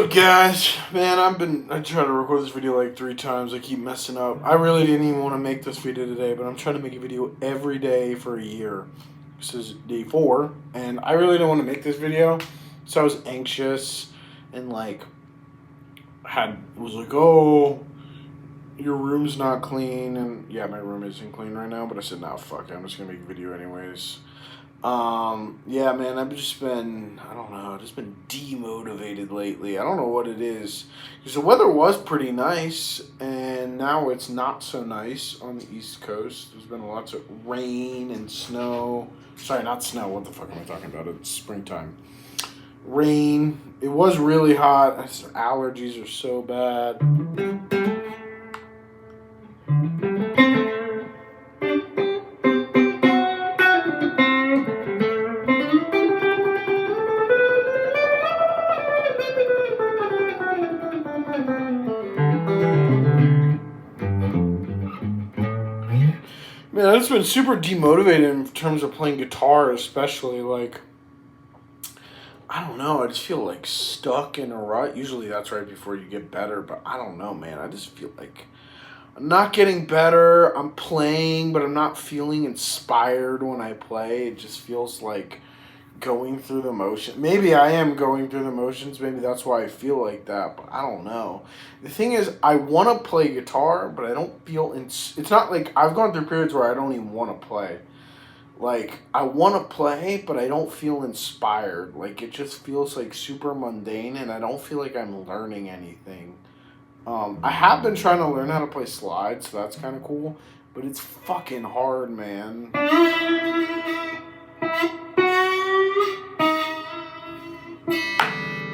up, guys? Man, I tried to record this video like 3 times. I keep messing up. I really didn't even want to make this video today, but I'm trying to make a video every day for a year. This is day 4, and I really don't want to make this video, so I was anxious and like was like, oh, your room's not clean, and yeah, my room isn't clean right now. But I said, nah, fuck it, I'm just gonna make a video anyways. Yeah, man, I've just been, I don't know, just been demotivated lately. I don't know what it is. Because the weather was pretty nice, and now it's not so nice on the East Coast. There's been lots of rain and snow. Sorry, not snow. What the fuck am I talking about? It's springtime. Rain. It was really hot. Allergies are so bad. Man, I've just been super demotivated in terms of playing guitar, especially. Like, I don't know, I just feel like stuck in a rut. Usually that's right before you get better, but I don't know, man. I just feel like I'm not getting better. I'm playing, but I'm not feeling inspired when I play. It just feels like going through the motion. Maybe I am going through the motions. Maybe that's why I feel like that, but I don't know. The thing is, I want to play guitar, but I don't feel it's not like I've gone through periods where I don't even want to play. Like, I want to play, but I don't feel inspired. Like, it just feels like super mundane, and I don't feel like I'm learning anything. I have been trying to learn how to play slides, so that's kind of cool, but it's fucking hard, man.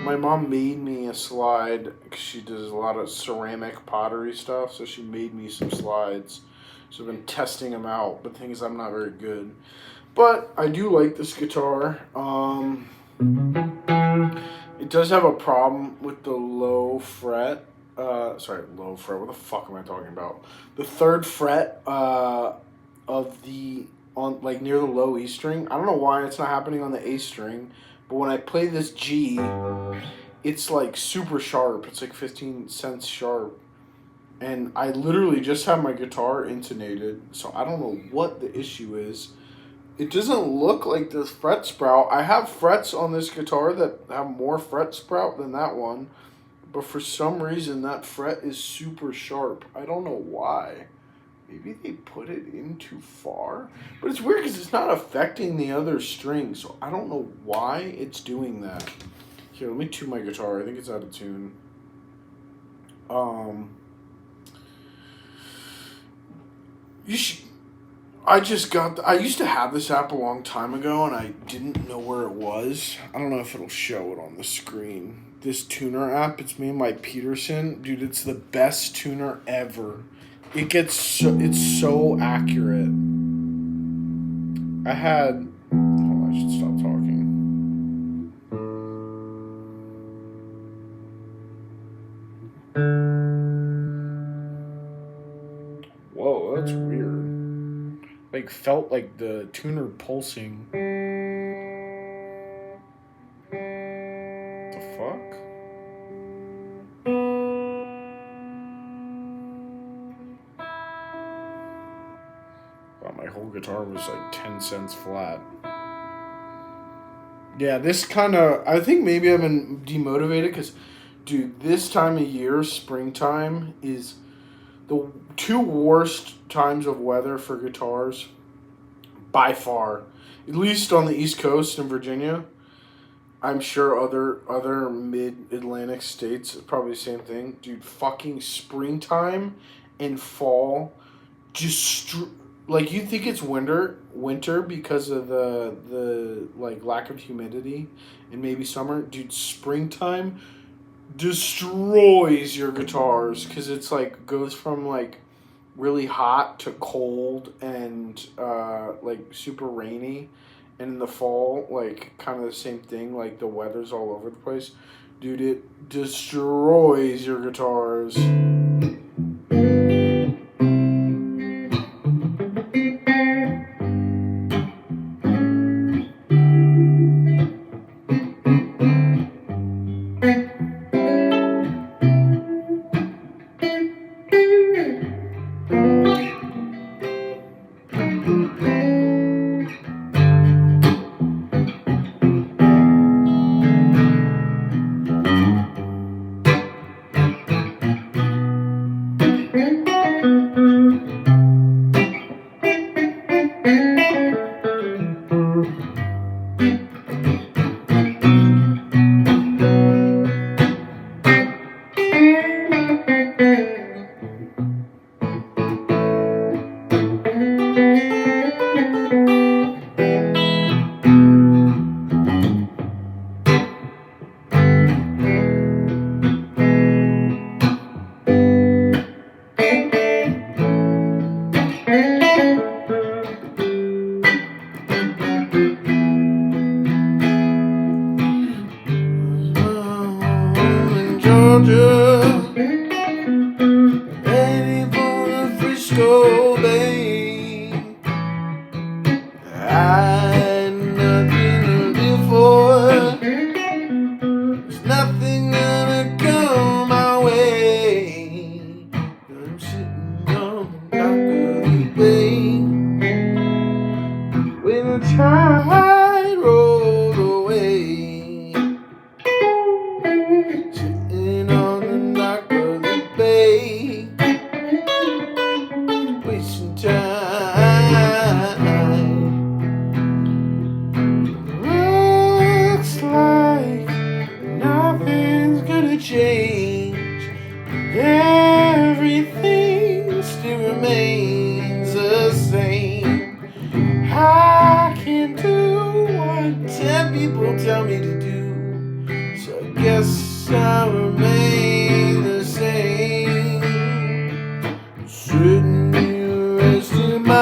My mom made me a slide because she does a lot of ceramic pottery stuff, so she made me some slides. So I've been testing them out, but the thing is, I'm not very good. But I do like this guitar. It does have a problem with the low fret. Low fret. What the fuck am I talking about? The 3rd fret of the like near the low E string. I don't know why it's not happening on the A string. But when I play this G, it's like super sharp. It's like 15 cents sharp. And I literally just have my guitar intonated, so I don't know what the issue is. It doesn't look like this fret sprout. I have frets on this guitar that have more fret sprout than that one. But for some reason, that fret is super sharp. I don't know why. Maybe they put it in too far. But it's weird because it's not affecting the other strings. So I don't know why it's doing that. Here, let me tune my guitar. I think it's out of tune. I used to have this app a long time ago, and I didn't know where it was. I don't know if it'll show it on the screen. This tuner app, it's made by Peterson. Dude, it's the best tuner ever. It's so accurate. I should stop talking. Whoa, that's weird. Like, felt like the tuner pulsing. The fuck? Wow, my whole guitar was like 10 cents flat. Yeah, I think maybe I've been demotivated because, dude, this time of year, springtime, is the 2 worst times of weather for guitars by far. At least on the East Coast in Virginia. I'm sure other mid-Atlantic states probably the same thing. Dude, fucking springtime and fall just like, you think it's winter because of the like lack of humidity, and maybe summer. Dude, springtime destroys your guitars because it's like goes from like really hot to cold and like super rainy, and in the fall, like, kind of the same thing. Like, the weather's all over the place. Dude, it destroys your guitars.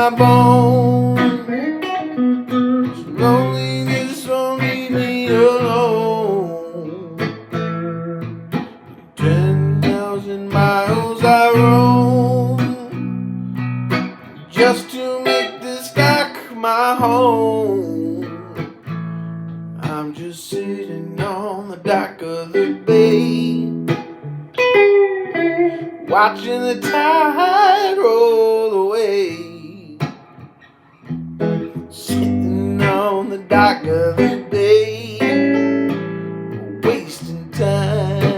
my bones. Loneliness won't leave me alone. 10,000 miles I roam just to make this dock my home. I'm just sitting on the dock of the bay, watching the tide roll away. Sitting on the dock of the bay, wasting time.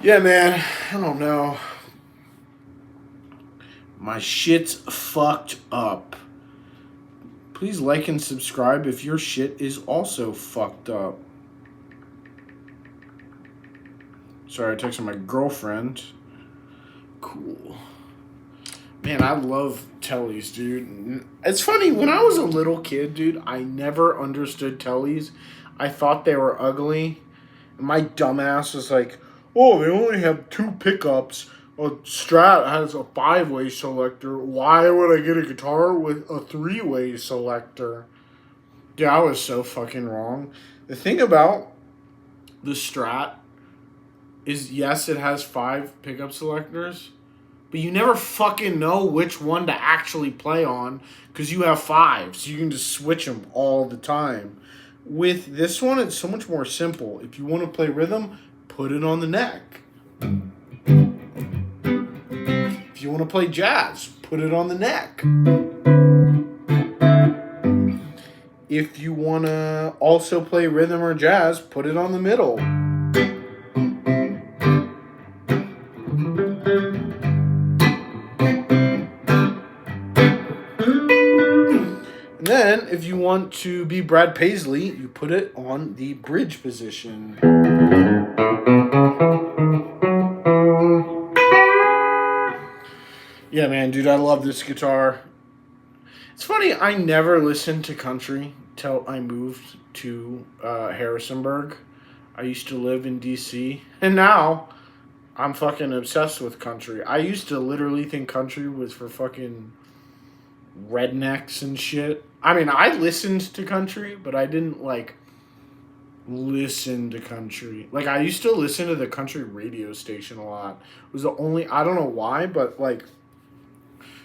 Yeah, man, I don't know. My shit's fucked up. Please like and subscribe if your shit is also fucked up. Sorry, I texted my girlfriend. Cool. Man, I love tellies, dude. It's funny, when I was a little kid, dude, I never understood tellies. I thought they were ugly. And my dumbass was like, oh, they only have 2 pickups. A Strat has a 5-way selector. Why would I get a guitar with a 3-way selector? Dude, I was so fucking wrong. The thing about the Strat is, yes, it has 5 pickup selectors, but you never fucking know which one to actually play on because you have 5, so you can just switch them all the time. With this one, it's so much more simple. If you want to play rhythm, put it on the neck. If you want to play jazz, put it on the neck. If you want to also play rhythm or jazz, put it on the middle. And then, if you want to be Brad Paisley, you put it on the bridge position. Yeah, man, dude, I love this guitar. It's funny, I never listened to country till I moved to Harrisonburg. I used to live in D.C., and now I'm fucking obsessed with country. I used to literally think country was for fucking rednecks and shit. I mean, I listened to country, but I didn't, like, listen to country. Like, I used to listen to the country radio station a lot. It was the only, I don't know why, but, like,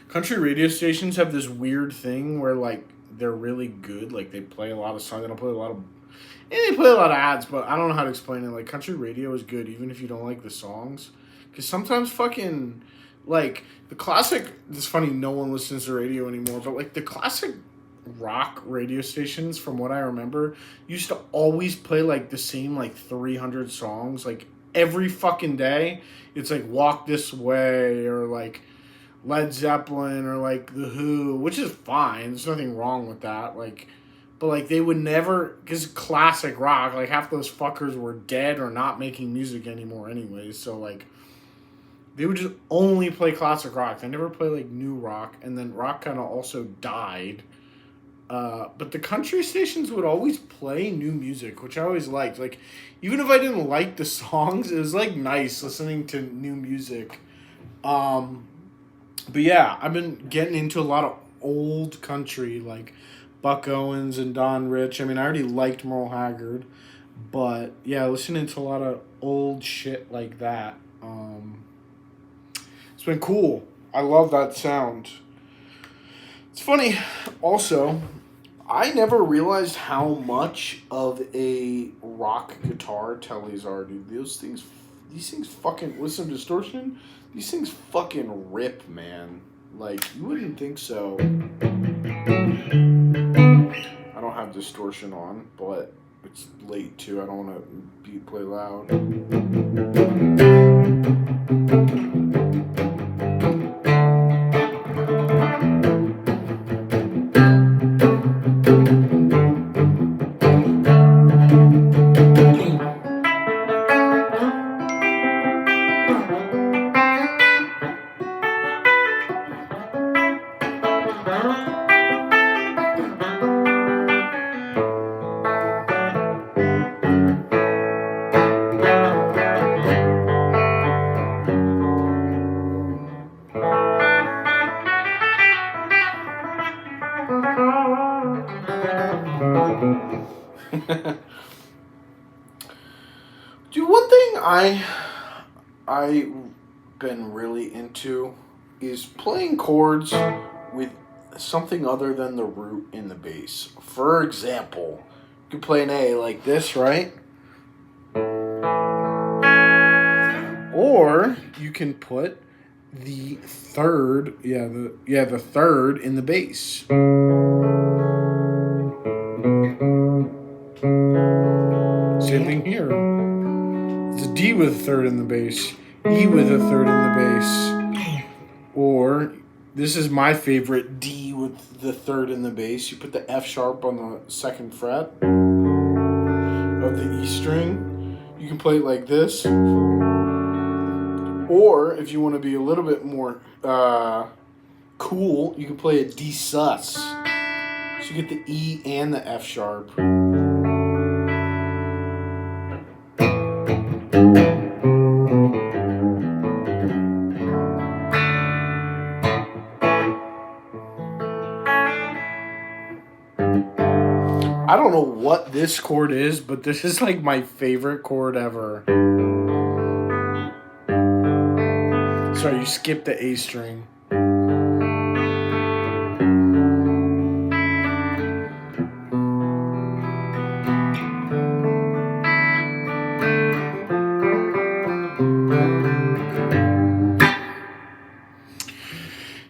country radio stations have this weird thing where, like, they're really good. Like, they play a lot of songs. They don't play a lot of... And they play a lot of ads, but I don't know how to explain it. Like, country radio is good even if you don't like the songs. Because sometimes fucking... Like, the classic... It's funny, no one listens to radio anymore. But, like, the classic rock radio stations, from what I remember, used to always play, like, the same, like, 300 songs. Like, every fucking day. It's, like, Walk This Way or, like... Led Zeppelin or like The Who, which is fine. There's nothing wrong with that. Like, but like they would never, because classic rock, like half those fuckers were dead or not making music anymore, anyways. So like, they would just only play classic rock. They never play like new rock, and then rock kind of also died. But the country stations would always play new music, which I always liked. Like, even if I didn't like the songs, it was like nice listening to new music. But yeah, I've been getting into a lot of old country, like Buck Owens and Don Rich. I mean, I already liked Merle Haggard, but yeah, listening to a lot of old shit like that. It's been cool. I love that sound. It's funny, also, I never realized how much of a rock guitar tellies are, dude. These things fucking, with some distortion, these things fucking rip, man. Like, you wouldn't think so. I don't have distortion on, but it's late too. I don't want to play loud. Dude, one thing I been really into is playing chords with something other than the root in the bass. For example, you can play an A like this, right? Or you can put the third, the third in the bass. Same thing here. It's a D with a third in the bass, E with a third in the bass. Or this is my favorite, D with the third in the bass. You put the F sharp on the second fret of the E string. You can play it like this. Or if you want to be a little bit more cool, you can play a D sus. So you get the E and the F sharp. I don't know what this chord is, but this is like my favorite chord ever. Sorry, you skipped the A string.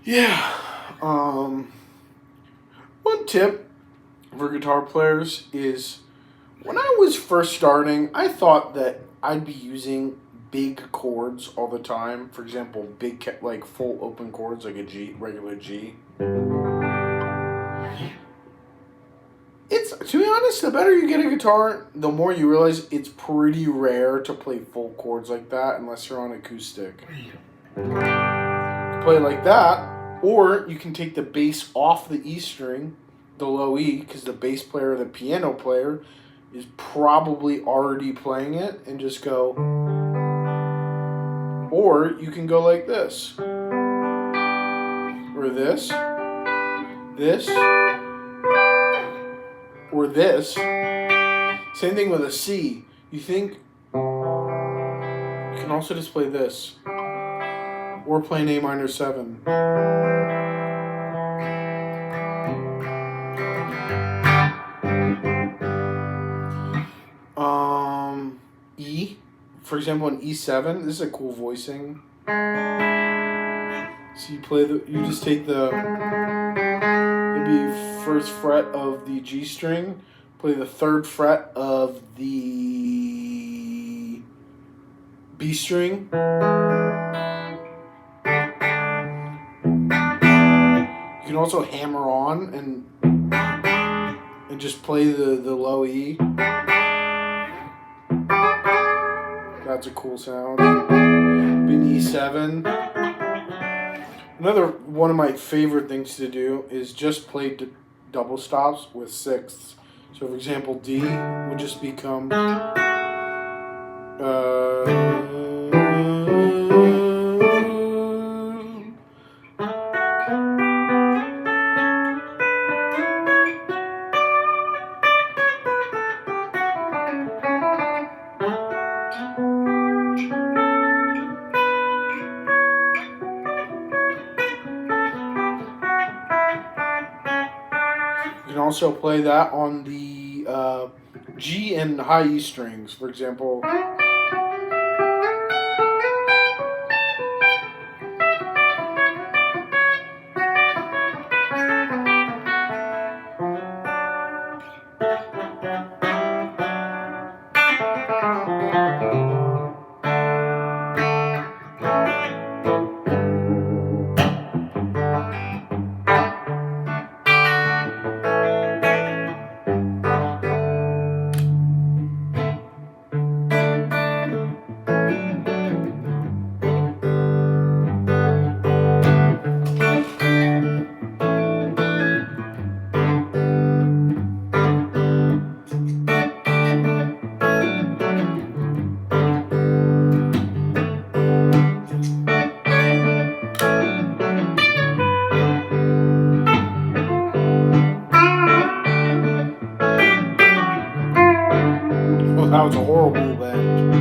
Yeah. One tip for guitar players is when I was first starting, I thought that I'd be using big chords all the time. For example, big like full open chords like a G, regular G. It's, to be honest, the better you get a guitar, the more you realize it's pretty rare to play full chords like that unless you're on acoustic. You can play like that, or you can take the bass off the E string, the low E, because the bass player or the piano player is probably already playing it, and just go. Or you can go like this, or this, or this. Same thing with a C. You think you can also just play this, or play an A minor 7. E, for example, an E7. This is a cool voicing. So you just take the maybe first fret of the G string, play the third fret of the B string. You can also hammer on and just play the low E. That's a cool sound. An E7. Another one of my favorite things to do is just play double stops with sixths. So, for example, D would just become. You can also play that on the G and high E strings, for example. That was a horrible bend.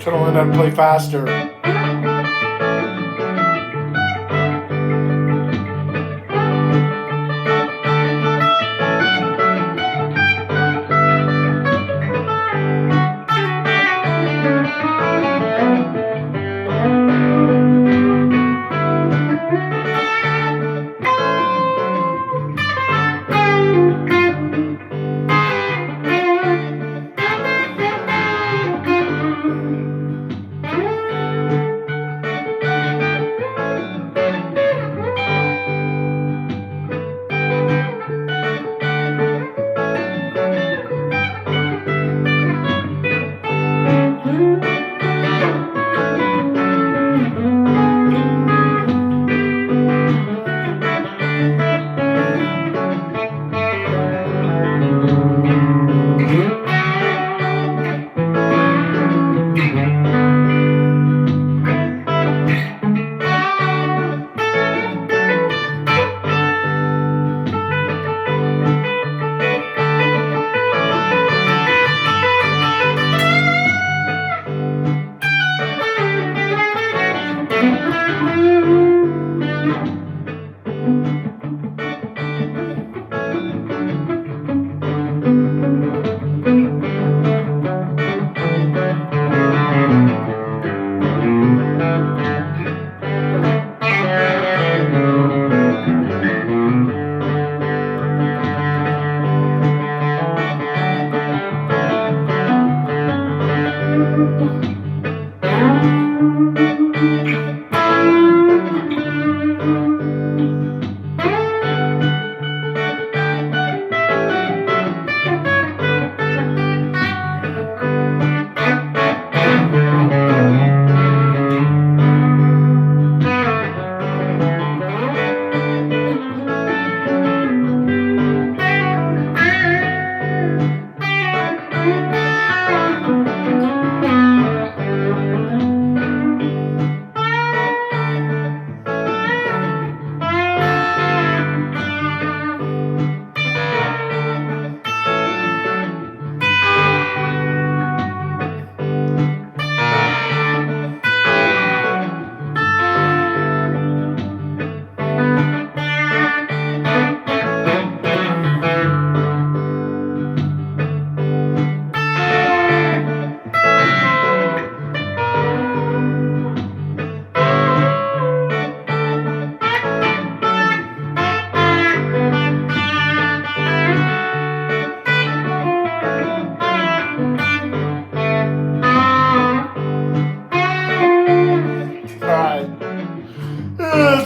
Trying to learn how to play faster.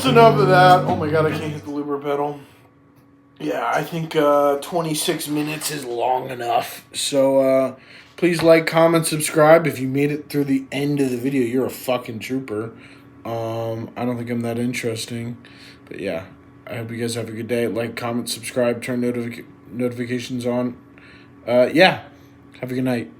that's enough of that. Oh my god, I can't hit the looper pedal. Yeah, I think 26 minutes is long enough. So please like, comment, subscribe. If you made it through the end of the video, you're a fucking trooper. I don't think I'm that interesting. But yeah, I hope you guys have a good day. Like, comment, subscribe, turn notifications on. Yeah, have a good night.